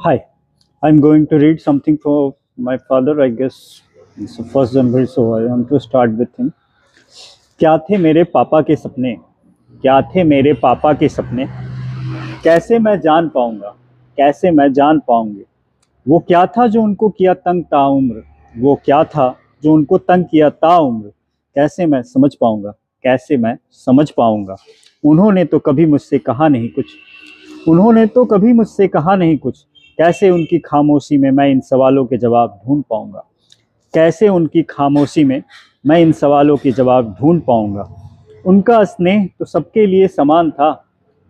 Hi, I'm going to read something for my father. I guess it's the 1st January, so I want to start with him. क्या थे मेरे पापा के सपने, क्या थे मेरे पापा के सपने, कैसे मैं जान पाऊंगा, कैसे मैं जान पाऊंगी। वो क्या था जो उनको किया तंग ताउम्र, वो क्या था जो उनको तंग किया ताउम्र, कैसे मैं समझ पाऊंगा, कैसे मैं समझ पाऊंगा। उन्होंने तो कभी मुझसे कहा नहीं कुछ, उन्होंने तो कभी मुझसे कहा नहीं कुछ, कैसे उनकी खामोशी में मैं इन सवालों के जवाब ढूंढ पाऊंगा, कैसे उनकी खामोशी में मैं इन सवालों के जवाब ढूंढ पाऊंगा। उनका स्नेह तो सबके लिए समान था,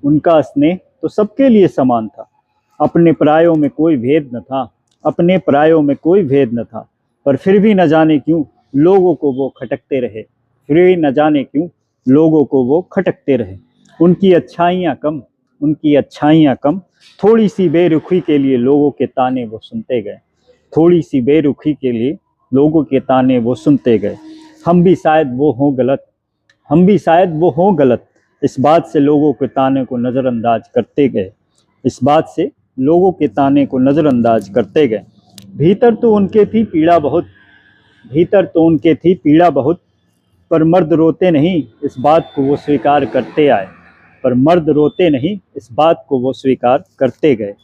उनका स्नेह तो सबके लिए समान था। अपने परायों में कोई भेद न था, अपने परायों में कोई भेद न था। पर फिर भी न जाने क्यों लोगों को वो खटकते रहे, फिर भी न जाने क्यों लोगों को वो खटकते रहे। उनकी अच्छाइयाँ कम, उनकी अच्छाइयाँ कम, थोड़ी सी बेरुखी के लिए लोगों के ताने वो सुनते गए, थोड़ी सी बेरुखी के लिए लोगों के ताने वो सुनते गए। हम भी शायद वो हों गलत, हम भी शायद वो हों गलत, इस बात से लोगों के ताने को नज़रअंदाज करते गए, इस बात से लोगों के ताने को नज़रअंदाज करते गए। भीतर तो उनके थी पीड़ा बहुत, भीतर तो उनके थी पीड़ा बहुत, पर मर्द रोते नहीं इस बात को वो स्वीकार करते आए, पर मर्द रोते नहीं इस बात को वो स्वीकार करते गए।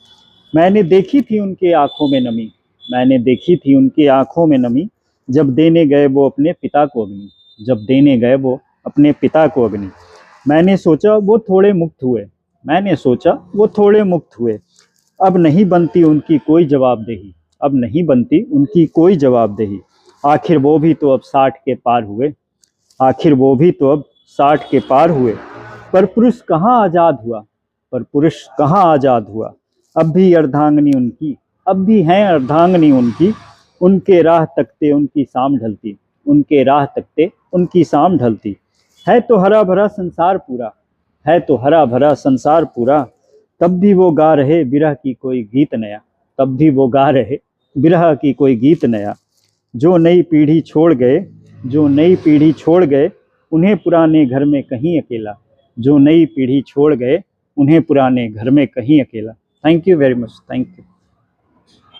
मैंने देखी थी उनके आंखों में नमी, मैंने देखी थी उनकी आंखों में नमी, जब देने गए वो अपने पिता को अग्नि, जब देने गए वो अपने पिता को अग्नि। मैंने सोचा वो थोड़े मुक्त हुए, मैंने सोचा वो थोड़े मुक्त हुए। अब नहीं बनती उनकी कोई जवाबदेही, अब नहीं बनती उनकी कोई जवाबदेही। आखिर वो भी तो अब 60 के पार हुए, आखिर वो भी तो अब 60 के पार हुए। पर पुरुष कहाँ आज़ाद हुआ, पर पुरुष कहाँ आज़ाद हुआ। अब भी अर्धांगनी उनकी, अब भी हैं अर्धांगनी उनकी, उनके राह तकते उनकी शाम ढलती, उनके राह तकते उनकी शाम ढलती। है तो हरा भरा संसार पूरा, है तो हरा भरा संसार पूरा, तब भी वो गा रहे बिरह की कोई गीत नया, तब भी वो गा रहे बिरह की कोई गीत नया। जो नई पीढ़ी छोड़ गए, जो नई पीढ़ी छोड़ गए, उन्हें पुराने घर में कहीं अकेला, जो नई पीढ़ी छोड़ गए, उन्हें पुराने घर में कहीं अकेला। Thank you very much, thank you.